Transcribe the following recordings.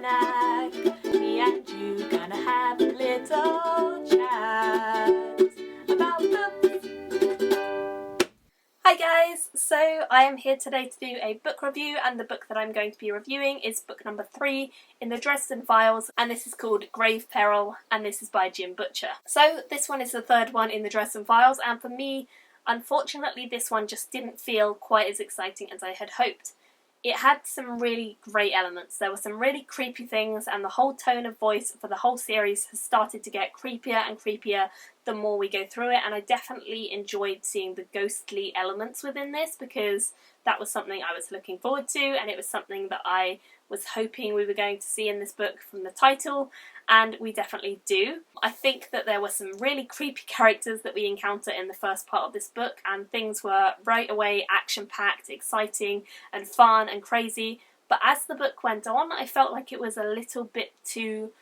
snack. Me and you gonna have a little chat about books. Hi guys, so I am here today to do a book review, and the book that I'm going to be reviewing is book number 3 in the Dresden Files, and this is called Grave Peril, and this is by Jim Butcher. So this one is the third one in the Dresden Files, and for me, unfortunately this one just didn't feel quite as exciting as I had hoped. It had some really great elements. There were some really creepy things, and the whole tone of voice for the whole series has started to get creepier and creepier the more we go through it, and I definitely enjoyed seeing the ghostly elements within this because that was something I was looking forward to, and it was something that I was hoping we were going to see in this book from the title, and we definitely do. I think that there were some really creepy characters that we encounter in the first part of this book, and things were right away action-packed, exciting and fun and crazy, but as the book went on I felt like it was a little bit too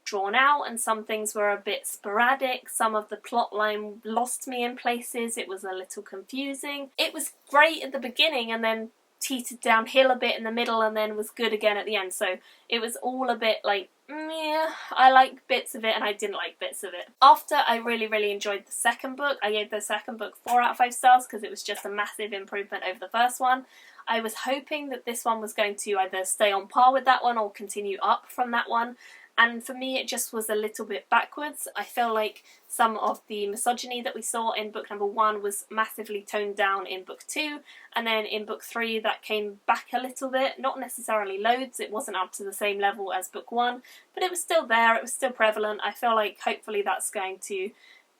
drawn out, and some things were a bit sporadic. Some of the plot line lost me in places. It was a little confusing. It was great at the beginning and then teetered downhill a bit in the middle and then was good again at the end, so it was all a bit like, yeah, I like bits of it and I didn't like bits of it. After I really enjoyed the second book, I gave the second book 4 out of 5 stars because it was just a massive improvement over the first one. I was hoping that this one was going to either stay on par with that one or continue up from that one, and for me it just was a little bit backwards. I feel like some of the misogyny that we saw in book number 1 was massively toned down in book 2, and then in book 3 that came back a little bit, not necessarily loads, it wasn't up to the same level as book 1, but it was still there, it was still prevalent. I feel like hopefully that's going to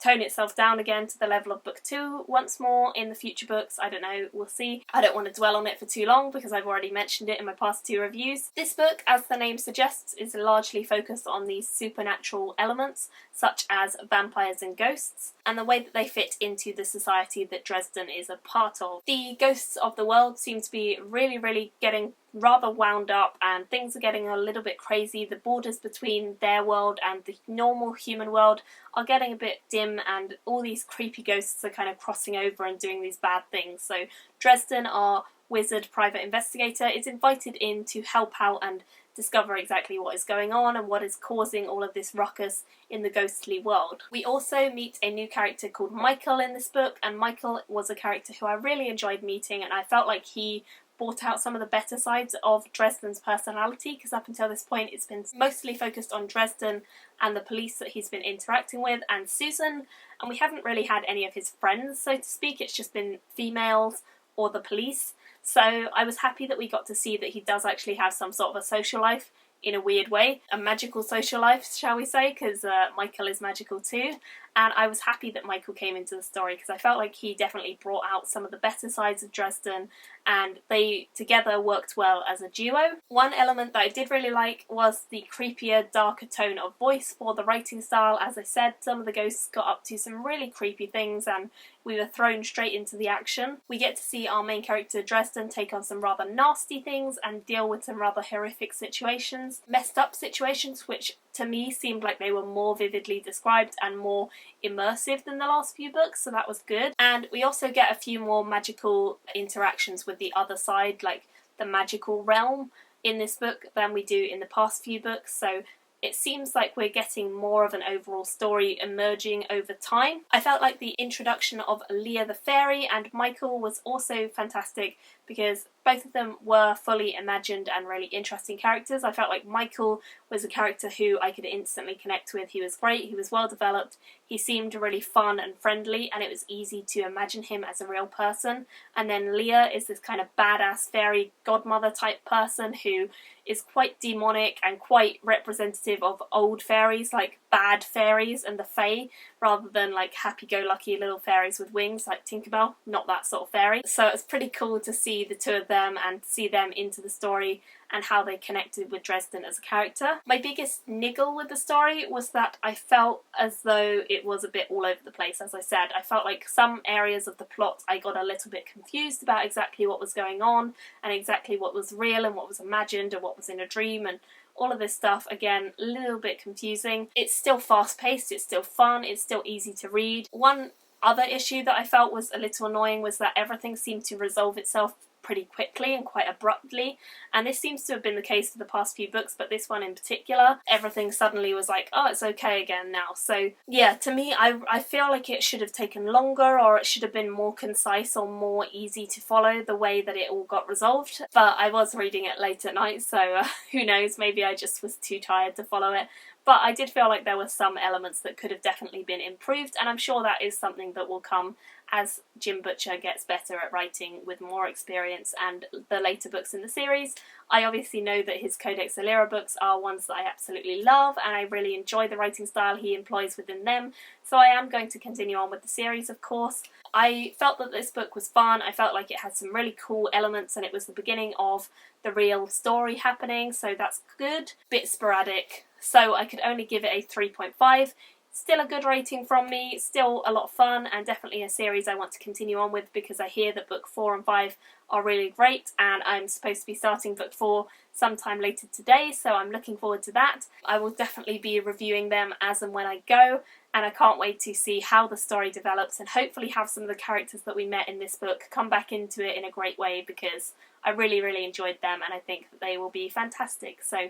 tone itself down again to the level of book 2 once more in the future books. I don't know, we'll see. I don't want to dwell on it for too long because I've already mentioned it in my past 2 reviews. This book, as the name suggests, is largely focused on these supernatural elements such as vampires and ghosts, and the way that they fit into the society that Dresden is a part of. The ghosts of the world seem to be really getting rather wound up, and things are getting a little bit crazy. The borders between their world and the normal human world are getting a bit dim, and all these creepy ghosts are kind of crossing over and doing these bad things. So Dresden, our wizard private investigator, is invited in to help out and discover exactly what is going on and what is causing all of this ruckus in the ghostly world. We also meet a new character called Michael in this book, and Michael was a character who I really enjoyed meeting, and I felt like he brought out some of the better sides of Dresden's personality, because up until this point it's been mostly focused on Dresden and the police that he's been interacting with and Susan, and we haven't really had any of his friends, so to speak. It's just been females or the police. So I was happy that we got to see that he does actually have some sort of a social life in a weird way, a magical social life, shall we say, because Michael is magical too. And I was happy that Michael came into the story because I felt like he definitely brought out some of the better sides of Dresden, and they together worked well as a duo. One element that I did really like was the creepier, darker tone of voice for the writing style. As I said, some of the ghosts got up to some really creepy things and we were thrown straight into the action. We get to see our main character Dresden take on some rather nasty things and deal with some rather horrific situations, messed up situations, which to me seemed like they were more vividly described and more immersive than the last few books, so that was good. And we also get a few more magical interactions with the other side, like the magical realm, in this book than we do in the past few books, so it seems like we're getting more of an overall story emerging over time. I felt like the introduction of Leah the Faerie and Michael was also fantastic because both of them were fully imagined and really interesting characters. I felt like Michael was a character who I could instantly connect with. He was great, he was well developed, he seemed really fun and friendly, and it was easy to imagine him as a real person. And then Leah is this kind of badass fairy godmother type person who is quite demonic and quite representative of old fairies, like bad fairies and the Fae, rather than like happy-go-lucky little fairies with wings like Tinkerbell, not that sort of fairy. So it's pretty cool to see the two of them and see them into the story and how they connected with Dresden as a character. My biggest niggle with the story was that I felt as though it was a bit all over the place. As I said, I felt like some areas of the plot I got a little bit confused about exactly what was going on and exactly what was real and what was imagined and what was in a dream, and all of this stuff, again, a little bit confusing. It's still fast-paced, it's still fun, it's still easy to read. One other issue that I felt was a little annoying was that everything seemed to resolve itself pretty quickly and quite abruptly, and this seems to have been the case for the past few books, but this one in particular, everything suddenly was like, oh, it's okay again now. So yeah, to me, I feel like it should have taken longer, or it should have been more concise or more easy to follow the way that it all got resolved, but I was reading it late at night, so who knows, maybe I just was too tired to follow it. But I did feel like there were some elements that could have definitely been improved, and I'm sure that is something that will come as Jim Butcher gets better at writing with more experience and the later books in the series. I obviously know that his Codex Alera books are ones that I absolutely love, and I really enjoy the writing style he employs within them, so I am going to continue on with the series, of course. I felt that this book was fun. I felt like it had some really cool elements, and it was the beginning of the real story happening, so that's good. Bit sporadic, so I could only give it a 3.5. Still a good rating from me, still a lot of fun, and definitely a series I want to continue on with, because I hear that book 4 and 5 are really great, and I'm supposed to be starting book 4 sometime later today, so I'm looking forward to that. I will definitely be reviewing them as and when I go, and I can't wait to see how the story develops, and hopefully have some of the characters that we met in this book come back into it in a great way, because I really, really enjoyed them, and I think that they will be fantastic. So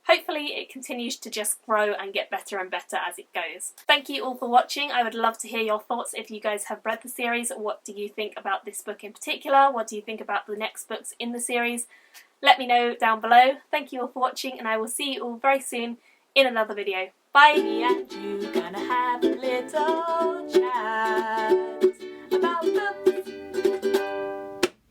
hopefully it continues to just grow and get better and better as it goes. Thank you all for watching. I would love to hear your thoughts if you guys have read the series. What do you think about this book in particular? What do you think about the next books in the series? Let me know down below. Thank you all for watching, and I will see you all very soon in another video. Bye! Me and you gonna have a little chat.